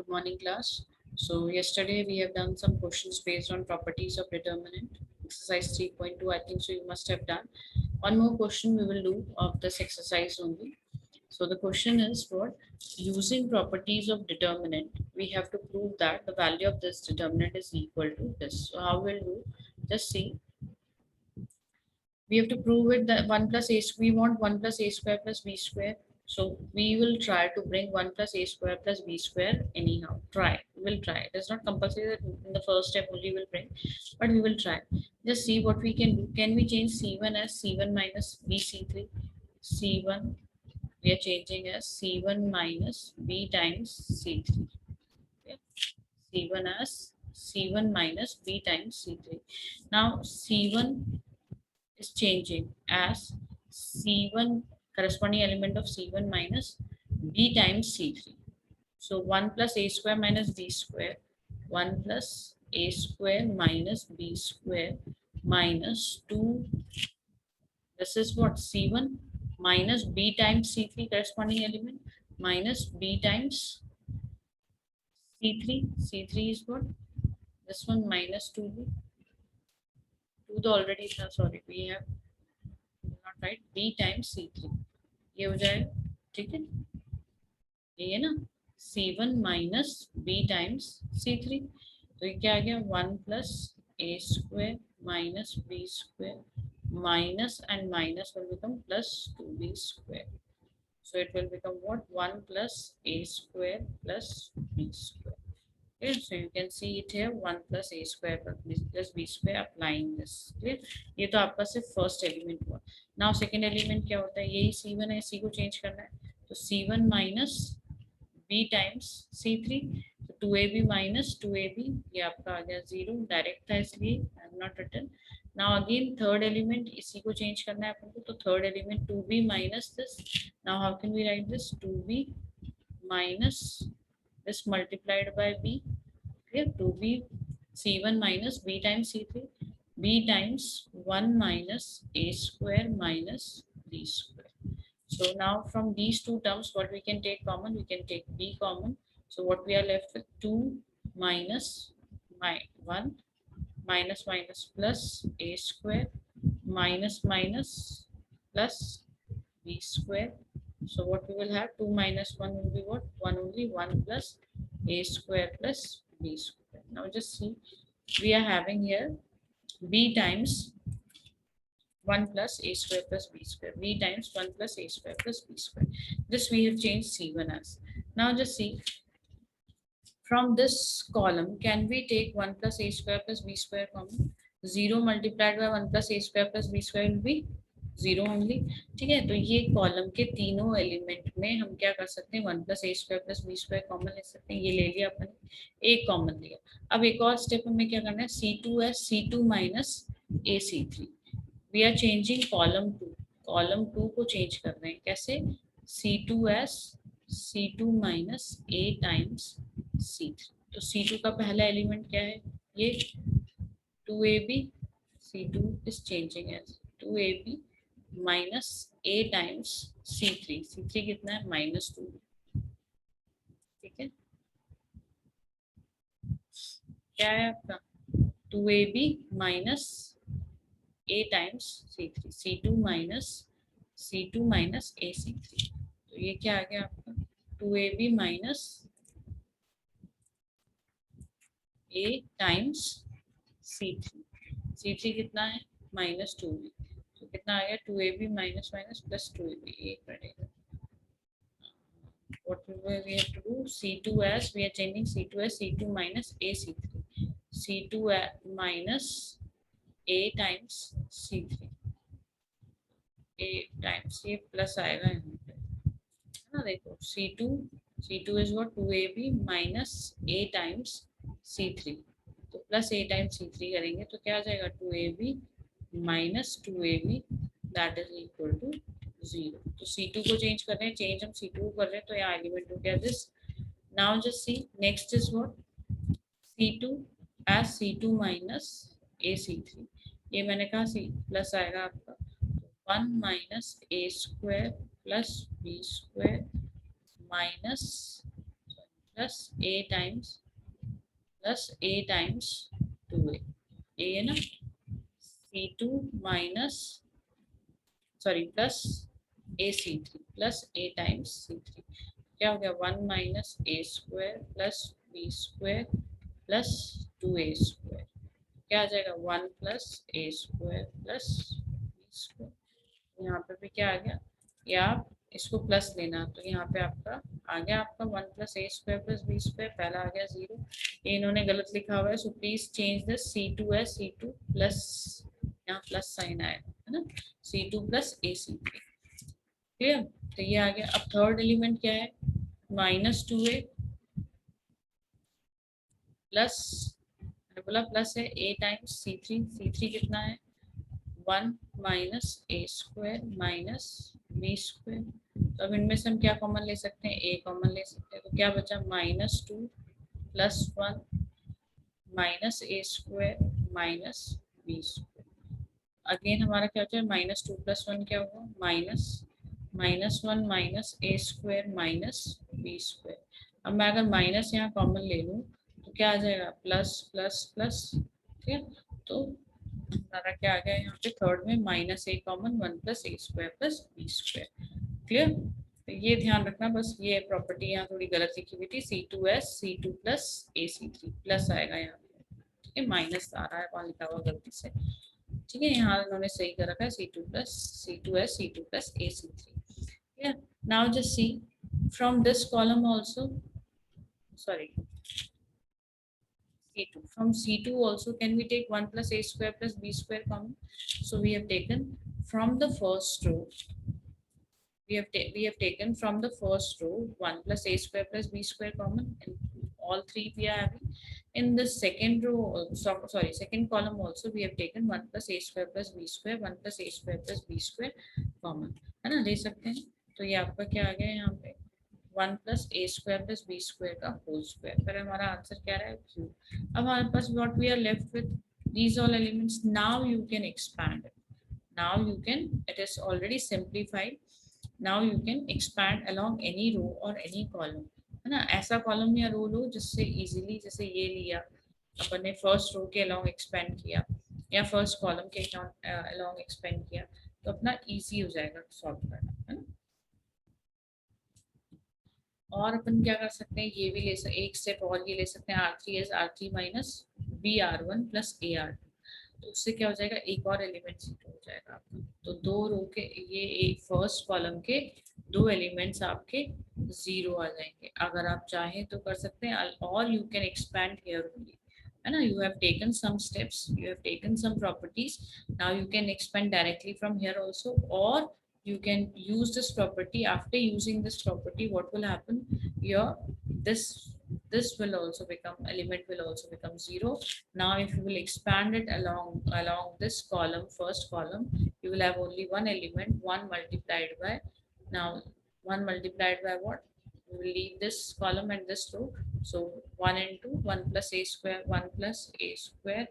Good morning, class. So yesterday we have done some questions based on properties of determinant. Exercise 3.2, I think so you must have done. One more question we will do of this exercise only. So the question is what? Using properties of determinant, we have to prove that the value of this determinant is equal to this. So how we'll do? Just see. We have to prove it that 1 plus a, we want 1 plus a square plus b square. So we will try to bring 1 plus a square plus b square anyhow. Try. We'll try. It is not compulsory that in the first step only we'll bring, but we will try. Just see what we can do. Can we change C1 as C1 minus B C3? C1 we are changing as C1 minus B times C3. Okay. C1 as C1 minus B times C3. Now C1 is changing as C1 corresponding element of C1 minus B times C3. So 1 plus A square minus B square, 1 plus A square minus B square minus 2. This is what? C1 minus B times C3 corresponding element minus B times C3. C3 is what? This one minus 2B. 2 तो already था, sorry, we have not right. B times C3 ये हो जाएगा, ठीक है, ये है ना C1 minus B times C3. तो ये क्या आ गया 1 plus A square minus B square minus and minus will become plus 2B square. So it will become what? 1 plus A square plus B square. Okay, so you can see it here 1 plus A square plus B square applying this. Clear? ये तो आपका सिर्फ first element हुआ. Now second element क्या होता है? यही C1 है, C को चेंज करना है तो C1 minus B times C3. तो 2AB माइनस 2AB ये आपका आ गया 0. डायरेक्ट था इसलिए I am not written. Now again third element इसी को चेंज करना है अपन को. तो third element 2B minus this. Now how can we write this? 2B minus this multiplied by B. Clear? 2B C1 minus B times C3. B times 1 minus A square minus B square. So now from these two terms, what we can take common? We can take B common. So what we are left with? 2 minus 1 minus minus plus A square minus minus plus B square. So what we will have? 2 minus 1 will be what? 1 only. 1 plus A square plus B square. Now just see, we are having here B times 1 plus A square plus B square. B times 1 plus A square plus B square. This we have changed C1 as. Now just see, from this column, can we take 1 plus A square plus B square common? 0 multiplied by 1 plus A square plus B square will be 0 only. ठीक है, तो ये column के तीनों element में हम क्या कर सकते हैं? 1 plus A square plus B square common ले सकते हैं. ये ले लिया अपन, एक कॉमन लिया. अब एक और स्टेप हमें क्या करना है? C2 as C2 minus A C3. We are changing column 2. Column 2 को चेंज कर रहे हैं. कैसे? C2 एस C2 माइनस ए टाइम्स C3. तो C2 का पहला एलिमेंट क्या है? ये 2AB. C2 is changing as 2AB minus A times C3. C3 कितना है? माइनस 2. ठीक है, क्या है आपका? 2AB minus A times C3. C2 minus A C3. तो ये क्या आ गया आपका? 2AB minus A times C3. C3 कितना है? Minus 2B. तो कितना आ गया? 2AB minus minus plus 2AB. एक रहेगा. What we have to do? C2 as we are changing C2 as C2 minus A C3. C2 minus A times C3. A times ये plus आएगा यहाँ पे, है ना? देखो C2 is what? 2AB minus A times C3. तो plus A times C3 करेंगे तो क्या आ जाएगा? 2AB minus 2AB that is equal to 0. तो C2 को चेंज कर रहे हैं. चेंज हम C2 को कर रहे हैं तो यहाँ एलिमेंट हो गया this. Now just see, next is what? C2 as C2 minus A C3. ये मैंने कहा सी प्लस आएगा आपका 1 minus A square plus B square minus plus A times 2a A है ना C2 minus sorry plus AC3 plus a times C3 क्या हो गया 1 minus A square plus B square plus 2a square क्या आ जाएगा 1 plus A square plus B square यहाँ पे भी क्या आ गया या आप इसको प्लस लेना तो यहाँ पे आपका आ गया आपका 1 plus A square plus B square पहला आ गया 0 ये इन्होंने गलत लिखा हुआ है so please change this C2 है C2 प्लस यहाँ प्लस साइन आएगा है ना C2 प्लस AC3 क्लियर तो ये आ गया अब थर्ड एलिमेंट क्या है माइनस 2a प्लस मैंने बोला प्लस है a टाइम्स C3 कितना है 1 minus A square minus B square तो अब इनमें से हम क्या कॉमन ले सकते हैं a कॉमन ले सकते हैं तो क्या बचा -2 plus 1 minus A square minus B square again हमारा क्या होता है -2 प्लस 1 क्या होगा -1 minus A square minus B square अब मैं अगर माइनस यहाँ कॉमन ले लूँ तो क्या आ जाएगा प्लस प्लस प्लस ठीक है तो हमारा क्या आ गया यहाँ पे थर्ड में -a common 1 plus A square plus B square clear तो ये ध्यान रखना बस ये प्रॉपर्टी यहाँ थोड़ी गलत लिखी हुई थी C2 प्लस AC3 प्लस आएगा यहाँ पे ठीक है माइनस आ रहा है वहाँ लिखा हुआ गलती से ठीक है यहाँ इन्होंने सही कर रखा है C2 plus AC3 yeah now just see from this column also sorry C2 from C2 also can we take 1 plus a square plus b square common so we have taken from the first row we have taken from the first row 1 plus a square plus b square common and all three we are having in the second row sorry second column also we have taken 1 plus a square plus b square 1 plus a square plus b square common है ना ले सकते हैं तो ये आपका क्या आ गया यहाँ पे 1 plus A square plus B square का होल स्क्वायर फिर हमारा आंसर क्या रहा है क्यू अब हमारे पास what we are left with these all elements now you can expand it now you can it is already simplified now you can expand along any row or any column है ना ऐसा कॉलम या रो लो जिससे easily जैसे ये लिया अपन ने first row के अलोंग एक्सपेंड किया या फर्स्ट कॉलम के अलोंग एक्सपेंड किया तो अपना इजी हो जाएगा सॉल्व करना है ना और अपन क्या कर सकते हैं ये भी ले सकते एक स्टेप और ये ले सकते हैं R3 minus BR1 plus AR तो उससे क्या हो जाएगा एक और एलिमेंट हो जाएगा आपका तो दो रो के ये एक फर्स्ट कॉलम के दो एलिमेंट्स आपके 0 आ जाएंगे अगर आप चाहें तो कर सकते हैं और you can expand here only है ना you have taken some steps you have taken some properties now you can expand directly from here also or you can use this property after using this property what will happen your this will also become element will also become 0 now if you will expand it along this column first column you will have only one element 1 multiplied by now 1 multiplied by what we will leave this column and this row so 1 into 1 plus a square 1 plus a square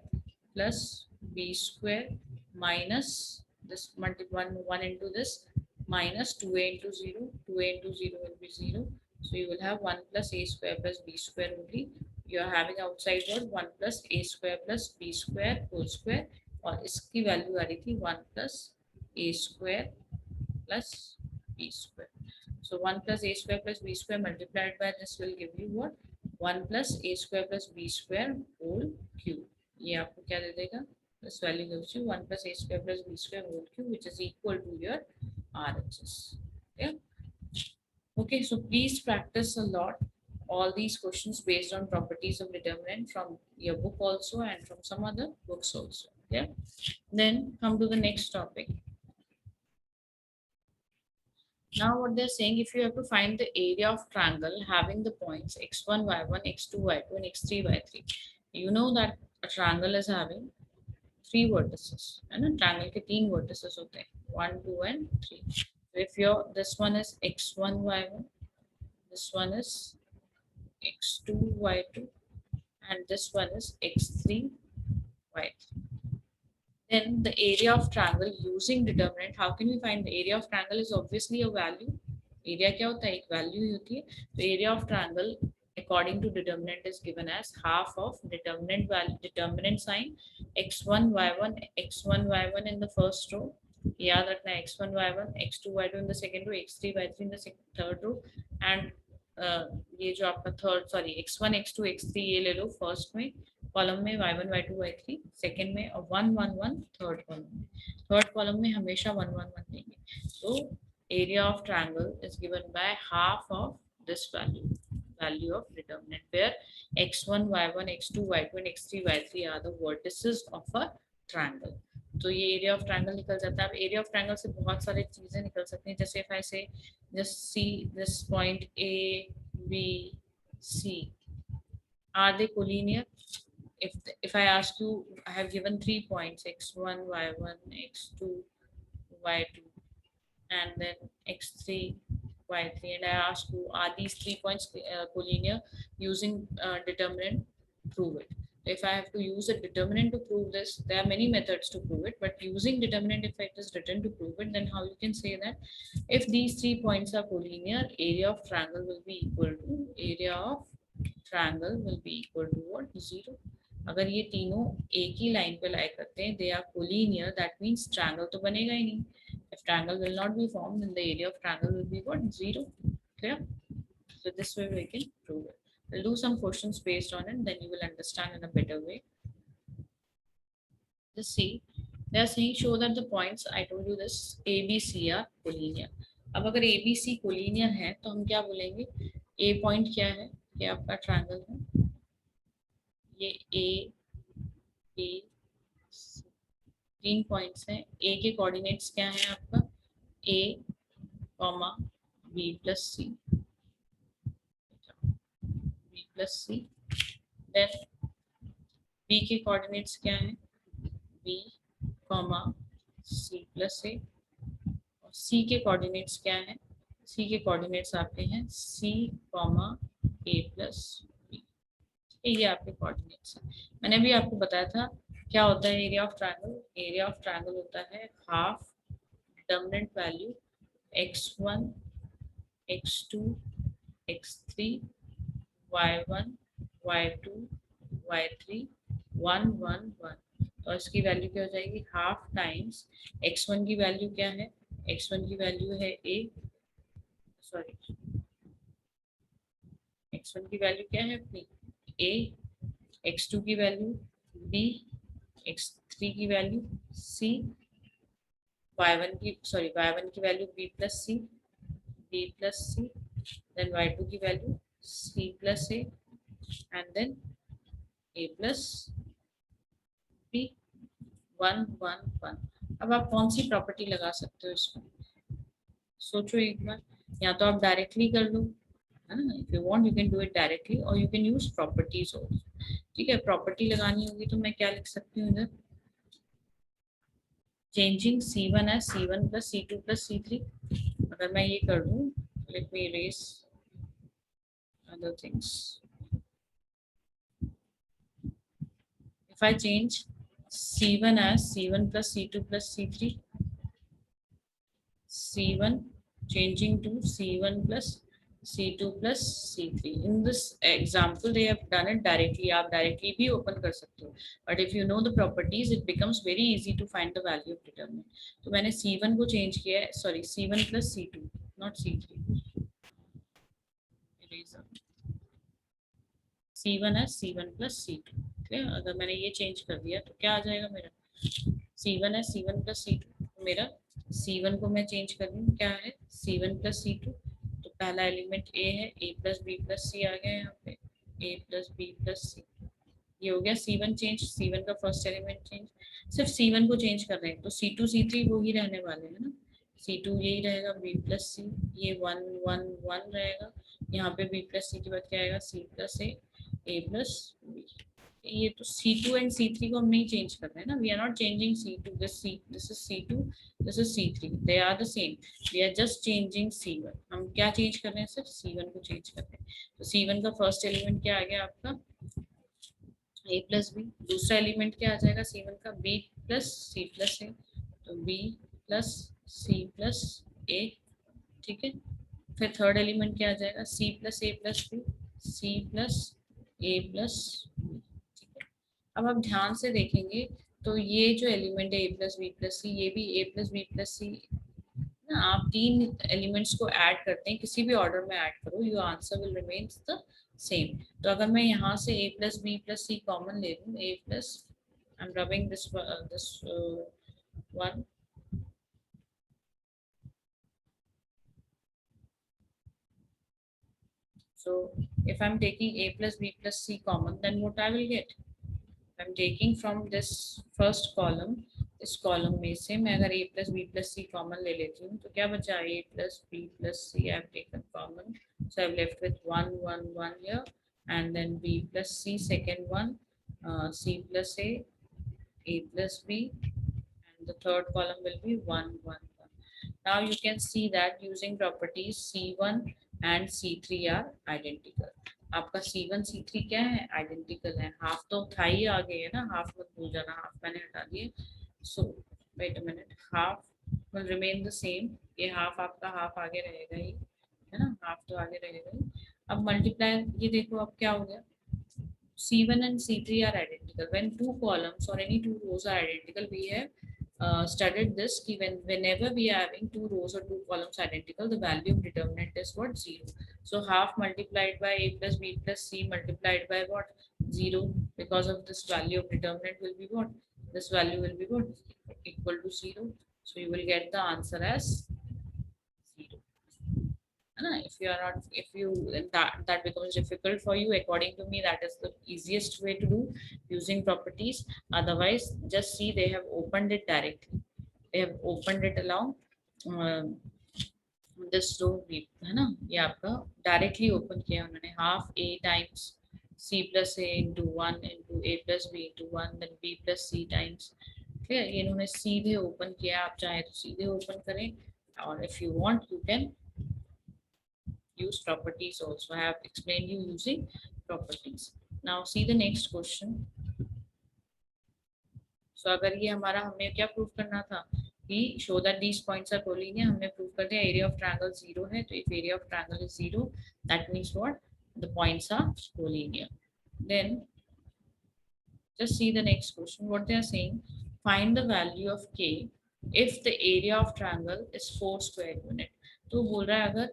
plus b square minus this multiply 1 into this minus 2a into 0 2a into 0 will be 0 so you will have 1 plus a square plus b square only you are having outside word 1 plus a square plus b square whole square और इसकी value आ रही थी 1 plus a square plus b square so 1 plus a square plus b square multiplied by this will give you what 1 plus a square plus b square whole cube ये आपको क्या दे देगा this value gives you 1 plus a square plus b square whole cube which is equal to your RHS yeah okay so please practice a lot all these questions based on properties of determinant from your book also and from some other books also yeah then come to the next topic now what they're saying if you have to find the area of triangle having the points x1 y1 x2 y2 and x3 y3 you know that a triangle is having three vertices and a triangle के तीन vertices होते हैं 1 2 and 3 so if your this one is x1 y1 this one is x2 y2 and this one is x3 y3 then the area of triangle using determinant how can we find the area of triangle is obviously a value area क्या होता है एक value ही होती है तो area of triangle according to determinant is given as half of determinant value, determinant sign x1 y1 x1 y1 in the first row, याद रखना है x1 y1 x2 y2 in the second row, x3 y3 in the third row, and ये जो आपका third sorry x1 x2 x3 ये ले लो first में column में, y1 y2 y3 सेकंड में, और 1 1 1 थर्ड कॉलम में, थर्ड कॉलम में हमेशा 1 1 1 देंगे. तो area of triangle is given by half of this value of determinant, where x1 y1 x2 y2 and x3 y3 are the vertices of a triangle. तो ये area of triangle निकल जाता है. अब एरिया ऑफ ट्रायंगल से बहुत सारी चीजें निकल सकती हैं, जैसे if I say just see this point A B C, are they collinear? if I ask you, I have given 3 points x1 y1 x2 y2 and then x3 y3, and I ask you, are these 3 points collinear? Using determinant, prove it. If I have to use a determinant to prove this, there are many methods to prove it, but using determinant, if it is written to prove it, then how you can say that if these 3 points are collinear, area of triangle will be equal to what? 0. अगर ये तीनों एक ही line पे लाई करते हैं, they are collinear, that means triangle तो बनेगा ही नहीं. If triangle will not be formed, then the area of triangle will be what? 0. Clear? So this way we can prove it. We'll do some questions based on it, then you will understand in a better way. Just see, they are saying show that the points, I told you this, A, B, C are collinear. अब अगर A, B, C collinear है तो हम क्या बोलेंगे? A point क्या है? ये आपका triangle है. ये A, B, C 3 पॉइंट्स हैं. A के कोऑर्डिनेट्स क्या हैं आपका? A, B plus C, B plus C. Then B के कोऑर्डिनेट्स क्या हैं? B, C plus A. और C के कोऑर्डिनेट्स क्या हैं? C के कोऑर्डिनेट्स आपके हैं C, A plus B. ये आपके कोऑर्डिनेट्स हैं. मैंने भी आपको बताया था क्या होता है area of triangle. Area of triangle होता है half determinant value x1 x2 x3 y1 y2 y3 1 1 1. तो इसकी वैल्यू क्या हो जाएगी? हाफ टाइम्स x1 की वैल्यू क्या है? x1 की वैल्यू है a, सॉरी x1 की वैल्यू क्या है अपनी? a, x2 की वैल्यू b, x3 की वैल्यू c, y1 की value b plus c, then y2 की value c plus a, and then a plus b. 1 1 1. अब आप कौन सी प्रॉपर्टी लगा सकते हो इसमें? सोचो एक बार. या तो आप डायरेक्टली कर लो, if you want you can do it directly, और you can use properties also. ठीक है, प्रॉपर्टी लगानी होगी तो मैं क्या लिख सकती हूँ इधर? Changing C1 as C1 plus C2 plus C3. अगर मैं ये कर दूँ, let me erase other things. If I change C1 as C1 plus C2 plus C3, C1 changing to C1 plus C2 plus C3. In this example, they have done it directly. आप directly भी open कर सकते हो. But if you know the properties, it becomes very easy to find the value of determinant. तो मैंने C1 को change किया है, sorry C1 plus C2, not C3. Eraser. C1 as C1 plus C2. Okay? अगर मैंने ये change कर दिया तो क्या आ जाएगा मेरा? C1 as C1 plus C2. मेरा C1 को मैं change कर दूँ, क्या है? C1 plus C2. तो पहला एलिमेंट A है, A plus B plus C आ गया यहाँ पे, A plus B plus C. ये हो गया C1 चेंज, C1 का फर्स्ट एलिमेंट चेंज. सिर्फ C1 को चेंज कर रहे हैं तो C2 C3 वो ही रहने वाले हैं ना. C2 यही रहेगा, B plus C, ये 1 1 1 रहेगा. यहाँ पे B plus C के बाद क्या आएगा? C plus A plus B. ये तो C2 and C3 को हम नहीं चेंज कर रहे हैं ना. We are not changing C2, this is C2, this is C3, they are the same. We are just changing C1. हम क्या चेंज कर रहे हैं? सिर्फ C1 को चेंज कर रहे हैं. तो C1 का फर्स्ट एलिमेंट क्या आ गया आपका? A plus B. दूसरा एलिमेंट क्या आ जाएगा C1 का? B plus C plus A. तो B plus C plus A. ठीक है. फिर थर्ड एलिमेंट क्या आ जाएगा? C plus A plus B. C plus A plus, ठीक है। अब आप ध्यान से देखेंगे तो ये जो एलिमेंट है ए प्लस बी प्लस सी, ये भी ए प्लस बी प्लस सी ना, आप तीन एलिमेंट्स को ऐड करते हैं, किसी भी ऑर्डर में ऐड करो, your answer will remain the same. तो अगर मैं यहाँ से a plus B plus C common ले लूँ, a plus, I am rubbing this one, so if I'm taking a plus b plus c common, then what I will get, I'm taking from this first column, इस column में से मैं अगर a plus B plus C common ले लेती हूँ तो क्या बचा, a plus B plus C I have taken common, so I've left with 1 1 1 here, and then b plus c second one, c plus a plus b, and the third column will be 1 1 1. Now you can see that using properties c1 and c3 are identical. आपका c1 c3 क्या है, identical है, half तो था ही आगे है ना, half मत भूल जाना, हाफ मैंने हटा दिए, so wait a minute, half will remain the same, ये हाफ आपका हाफ आगे रहेगा ही, है ना, हाफ तो आगे रहेगा ही। अब मल्टीप्लाई, ये देखो अब क्या हो गया, C1 and C3 are identical. When two columns or any two rows are identical, we have studied this कि whenever we are having two rows or two columns identical, the value of determinant is what, 0. So half multiplied by a plus b plus c multiplied by what, 0. Because of this, value of determinant will be what, this value will be what, equal to 0. So you will get the answer as 0. If you are not, if you that becomes difficult for you, according to me that is the easiest way to do, using properties. Otherwise just see, they have opened it directly, they have opened it along this row b, है ना, ये आपका directly open किया उन्होंने, half a times c plus a into 1 into a plus b into 1 then b plus c times, ठीक है, ये इन्होंने सीधे ओपन किया, आप चाहे तो सीधे ओपन करें, और if you want you can use properties also. I have explained you using properties. Now see the next question. So अगर ये हमारा, हमें क्या प्रूव करना था कि show that these points are collinear, हमने प्रूव कर दिया area of triangle 0 है, तो if area of triangle is 0 that means what, the points are collinear. Then just see the next question, what they are saying, find the value of k if the area of triangle is 4 square unit. तो बोल रहा है अगर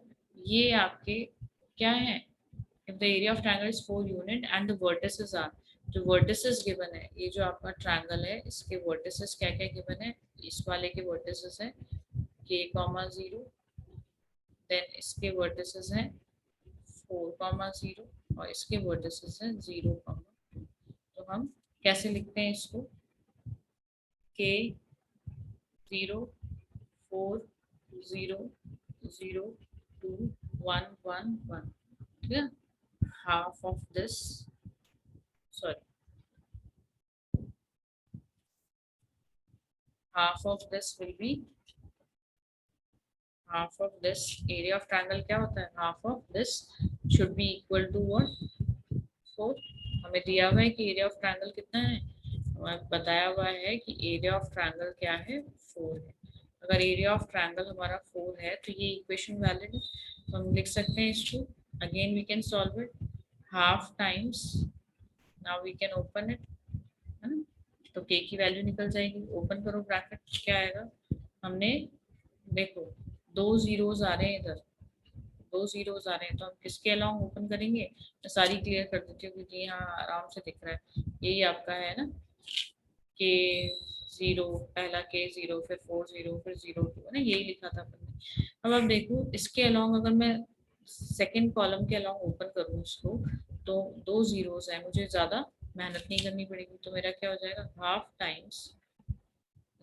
ये आपके क्या है, if the area of triangle is 4 unit and the vertices are, जो vertices given है, ये जो आपका triangle है इसके vertices क्या क्या given है, इस वाले के vertices है k, 0, then इसके vertices है 4, 0 और इसके vertices है 0, 2. तो हम कैसे लिखते हैं इसको, k 0 4 0 0 2 1 1 1, ठीक है, half of this, sorry, half of this will be, half of this area of triangle क्या होता है, half of this should be equal to what, 4. हमें दिया हुआ है कि area of triangle कितना है, हमें बताया हुआ है कि area of triangle क्या है, 4 है। अगर area of triangle हमारा 4 है तो ये इक्वेशन वैलिड है, तो हम लिख सकते हैं इसको, again we can solve it, half times, now we can open it, है ना, तो k की वैल्यू निकल जाएगी, ओपन करो ब्रैकेट, क्या आएगा, हमने देखो 2 जीरोस आ रहे हैं इधर, 2 जीरोस आ रहे हैं, तो हम किसके अलाउंग ओपन करेंगे, मैं सारी क्लियर कर देती हूँ क्योंकि यहाँ आराम से दिख रहा है, यही आपका है ना, के 0, पहला के 0 फिर 4 0 फिर 0 2, है ना, यही लिखा था अपन ने। अब आप देखो इसके अलाउंग अगर मैं सेकेंड कॉलम के अलाउंग ओपन करूँ इसको, तो 2 जीरोस है, मुझे ज़्यादा मेहनत नहीं करनी पड़ेगी, तो मेरा क्या हो जाएगा, half times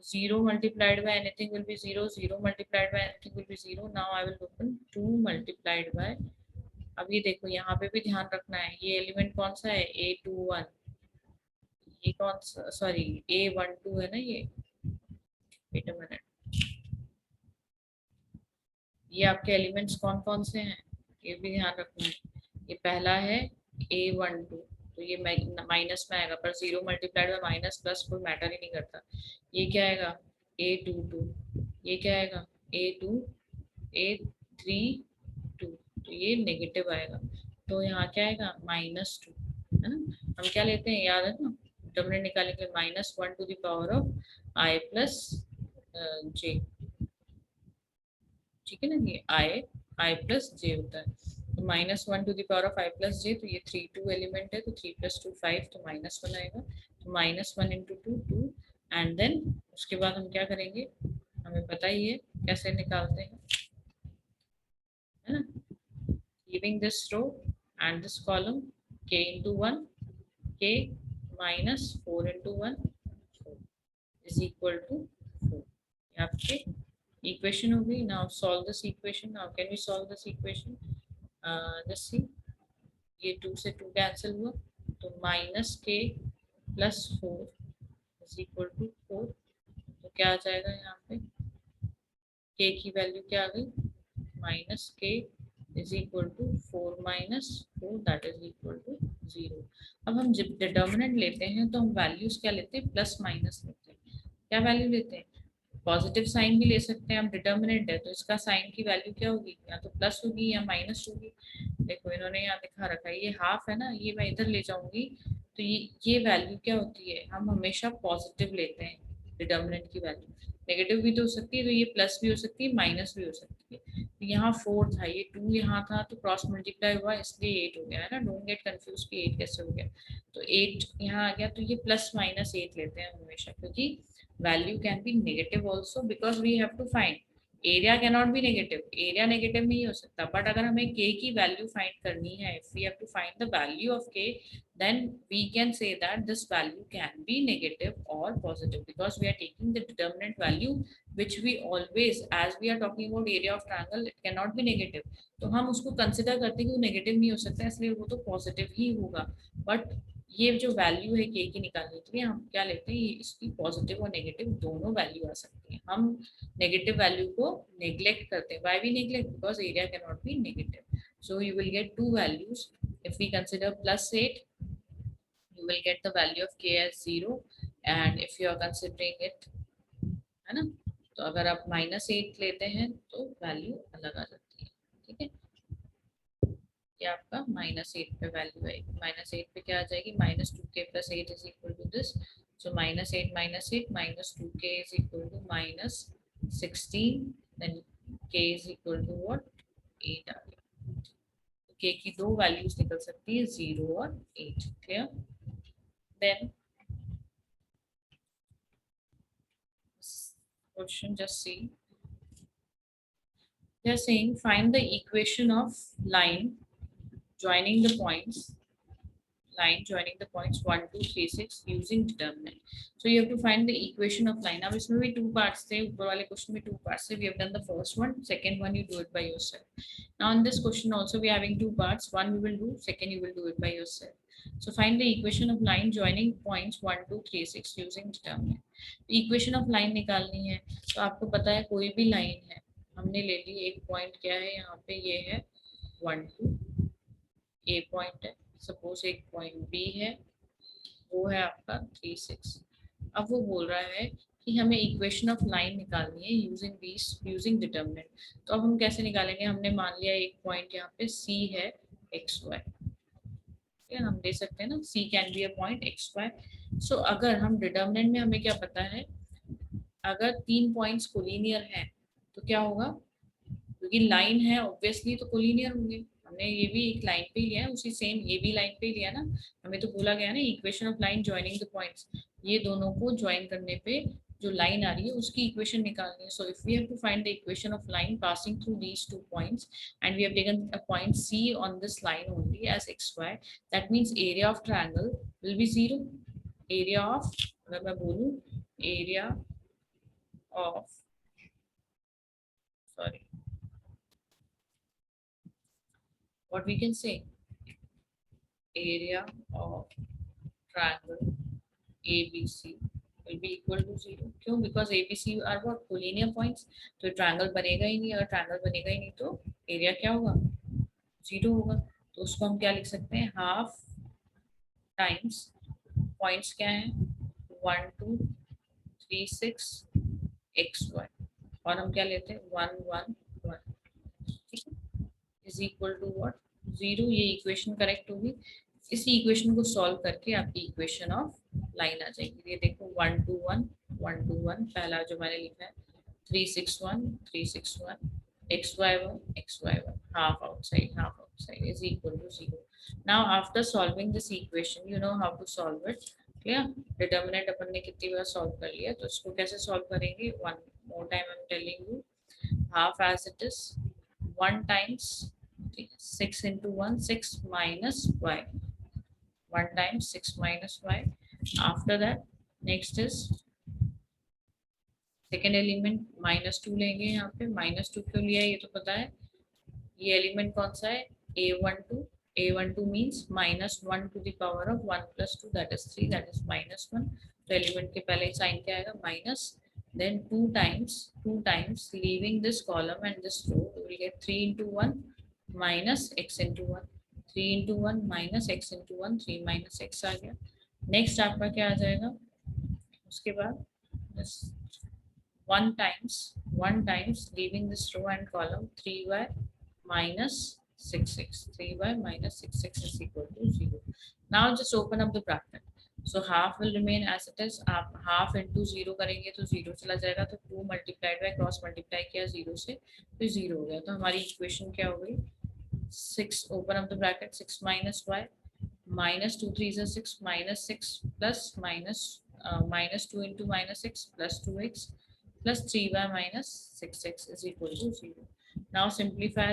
0 multiplied by anything will be 0, 0 multiplied by anything will be 0. Now I will open 2 multiplied by, अब ये देखो यहाँ पे भी ध्यान रखना है, ये एलिमेंट कौन सा है, A21, ये कौन सा, सॉरी A12 है ना ये, वेट अ मिनट, ये आपके एलिमेंट्स कौन कौन से हैं, ये भी ध्यान रखना है, ये पहला है A12, तो ये माइनस में आएगा, पर 0 मल्टीप्लाइड बाय माइनस प्लस कोई मैटर ही नहीं करता, ये क्या आएगा A22, ये क्या आएगा A2 A32, तो ये नेगेटिव आएगा, 2 2 2 2 2 2 2 2 2 2 2 2 2 2 2 2 2 2 2 2 2 2 2 2 2 2 2 2 2 2 2 2 2 2 2 2 2 2 2 2 2 2 2 2 2 2 2 2 2 2 2 2 2 2 2 2 2 2 2 2 2 2 2 2 2 2 2 2 2 2 2 2 2 2 2 2 2 2 2 2 2 2 2 2 ये नेगेटिव आएगा, तो यहाँ क्या आएगा -2, है ना। हम क्या लेते हैं, याद है ना, डिटर्मिनेंट निकालने के लिए -1 to the power of I plus j, ठीक है ना। ये I प्लस j होता है, तो -1 to the power of I plus j, तो ये 3 2 एलिमेंट है, तो 3 + 2 5, तो -1 आएगा, तो -1 इंटू 2 2, एंड देन उसके बाद हम क्या करेंगे, हमें पता ही है कैसे निकालते हैं, है ना। Leaving this row and this column, k into 1 k -4 into 1 is equal to 4, आपके equation हो गई। now solve this equation, now can we solve this equation, just see, ये 2 से 2 कैंसिल हुआ, तो -k + 4 इज इक्वल टू 4, तो क्या आ जाएगा यहाँ पे, k की वैल्यू क्या आ गई, -k is equal to 4 - 4, that is equal to 0। अब हम जब डिटर्मिनेंट लेते हैं तो हम वैल्यूज क्या लेते हैं, प्लस माइनस लेते हैं। क्या वैल्यू लेते हैं, पॉजिटिव साइन भी ले सकते हैं। अब डिटर्मिनेंट है तो इसका साइन की वैल्यू क्या होगी, या तो प्लस होगी या माइनस होगी। देखो इन्होंने यहाँ दिखा रखा है, ये हाफ है ना, ये मैं इधर ले जाऊंगी, तो ये वैल्यू क्या होती है, हम हमेशा पॉजिटिव लेते हैं डिटर्मिनेंट की वैल्यू। नेगेटिव भी तो हो सकती है, तो ये प्लस भी हो सकती है, माइनस भी हो सकती है। तो यहाँ 4 था, ये 2 यहाँ था, तो क्रॉस मल्टीप्लाई हुआ इसलिए 8 हो गया, है ना। डोंट गेट कंफ्यूज कि 8 कैसे हो गया, तो 8 यहाँ आ गया, तो ये +- 8 लेते हैं हमेशा, क्योंकि value can be negative also, because we have to find area cannot be negative, area negative नहीं हो सकता, but अगर हमें k की value find करनी है, if we have to find the value of k, then we can say that this value can be negative or positive, because we are taking the determinant value, which we always, as we are talking about area of triangle, it cannot be negative, तो हम उसको consider करते हैं कि वो negative नहीं हो सकता, इसलिए वो तो positive ही होगा। but ये जो वैल्यू है के की निकालने के लिए हम क्या लेते हैं, इसकी पॉजिटिव और नेगेटिव दोनों वैल्यू आ सकती है। हम नेगेटिव वैल्यू को नेग्लेक्ट करते हैं, why we neglect, because area can not be negative, so you will get two values. If we consider +8, you will get the value of k as 0, and if you are considering it, है ना, तो अगर आप -8 लेते हैं तो value अलग आ जाती है, ठीक है। ये आपका -8 पे वैल्यू आएगी, -8 पे क्या आ जाएगी, -2k + 8 is equal to this, so -8 -8 -2k is equal to -16, then k is equal to what, 8 आ गया। तो k की दो वैल्यूज निकल सकती है, 0 और 8, clear. Then question, just see, they are saying find the equation of line joining the points, line joining the points 1 2 3 6 using determinant. So you have to find the equation of line. अब इसमें भी two parts थे, ऊपर वाले question में two parts थे, we have done the first one, second one you do it by yourself. Now in this question also we are having two parts, one you will do, second you will do it by yourself. So find the equation of line joining points 1 2 3 6 using determinant. equation of line निकालनी है, तो आपको पता है कोई भी line है, हमने ले ली एक पॉइंट, क्या है यहाँ पे, ये है 1 2, ए पॉइंट है, सपोज एक पॉइंट बी है, वो है आपका 3 6। अब वो बोल रहा है कि हमें इक्वेशन ऑफ लाइन निकालनी है यूजिंग डिटर्मिनेंट। तो अब हम कैसे निकालेंगे, हमने मान लिया एक पॉइंट यहाँ पे सी है XY, हम दे सकते हैं ना, C can be a point XY। So अगर हम डिटर्मिनेंट में हमें क्या पता है, अगर 3 पॉइंट्स कोलिनियर हैं तो क्या होगा, क्योंकि लाइन है ऑब्वियसली तो कोलिनियर होंगे, हमने ये भी एक लाइन पे लिया है, उसी सेम ये भी लाइन पे लिया ना, हमें तो बोला गया ना equation of line joining the points, ये दोनों को ज्वाइन करने पे जो लाइन आ रही है उसकी इक्वेशन निकालनी है। So if we have to find the equation of line passing through these two points and we have taken a point C on this line only as XY, that means area of triangle will be 0। Area of, अगर मैं बोलूं area of, sorry, what we can say, area of triangle ABC will be equal to 0, क्यों, because ABC are what, collinear points, तो triangle बनेगा ही नहीं, अगर triangle बनेगा ही नहीं तो एरिया क्या होगा, 0 होगा। तो उसको हम क्या लिख सकते हैं, हाफ टाइम्स पॉइंट्स क्या है, 1 2 3 6 XY, और हम क्या लेते हैं 1 1 1, ठीक है, इज इक्वल टू व्हाट, 0, ये इक्वेशन करेक्ट होगी। इसी इक्वेशन को सॉल्व करके आपकी इक्वेशन ऑफ लाइन आ जाएगी। ये देखो 1 2 1 1 2 1 पहला जो मैंने लिखा है 3 6 1 XY1 half outside is equal to 0. Now after solving this equation you know how to solve it. Clear? Determinant अपन ने कितनी बार सॉल्व कर लिया, तो इसको कैसे सॉल्व करेंगे, one more time I am telling you. Half as it is 1 times 6 into 1 6 minus y, 1 times 6 minus y. After that next is second element -2 लेंगे। यहाँ पे -2 क्यों लिया है ये तो पता है। ये एलिमेंट कौन सा है, a12. a12 means -1 to the power of 1 plus 2 that is 3 that is -1. तो एलिमेंट के पहले साइन क्या आएगा, minus, then 2 times leaving this column and this row we will get 3 into 1 minus x into 1, 3 into 1 minus x into 1, 3 minus x आ गया। Next आपका क्या आ जाएगा, उसके बाद 1 times leaving this row and column 3y minus 6x, 3y minus 6x is equal to 0. Now just open up the bracket. So half will remain as it is. आप half into 0 करेंगे तो 0 चला जाएगा, तो 2 multiplied by क्रॉस मल्टीप्लाई किया 0 से तो 0 हो गया। तो हमारी इक्वेशन क्या हो गई, 6 open up the bracket 6 minus y minus 2 3 is 6 minus 6 plus minus 2 into minus 6 plus 2x plus 3y minus 6x is equal to 0. Now simplify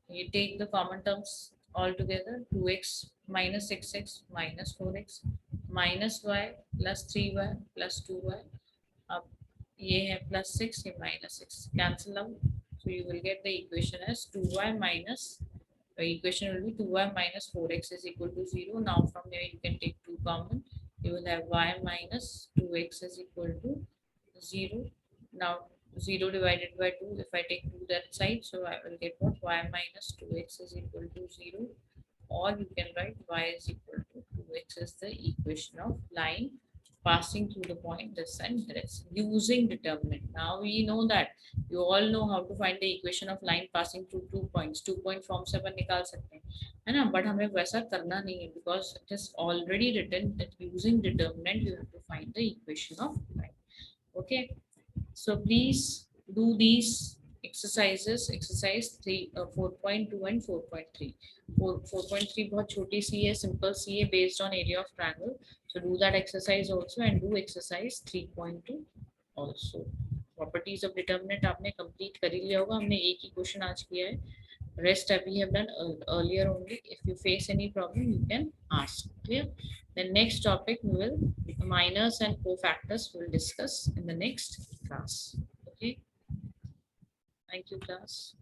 you take the common terms all together, 2x minus 6x minus 4x minus y plus 3y plus 2y. अब ये है plus 6, ये minus 6 cancel out, so you will get the equation as 2y minus, the equation will be 2y minus 4x is equal to 0. Now from here you can take 2 common, you will have y minus 2x is equal to 0. Now 0 divided by 2, if I take 2 that side, so I will get what, y minus 2x is equal to 0, or you can write y is equal to 2x is the equation of line passing through the point this and this using determinant. Now we know that you all know how to find the equation of line passing through 2 points, 2 point form से अपन निकाल सकते हैं, है ना, but हमें वैसा करना नहीं है because it is already written that using determinant you have to find the equation of line. Okay, so please do these exercises, exercise 4.2 and 4.3. 4.3 बहुत छोटी सी है, simple सी है, based on area of triangle. So do that exercise also and do exercise 3.2 also. Properties of determinant आपने complete कर ही लिया होगा, हमने एक ही question आज किया है, rest we have done earlier only. If you face any problem you can ask. Clear? The next topic we will minors and cofactors will discuss in the next class. Okay, thank you class.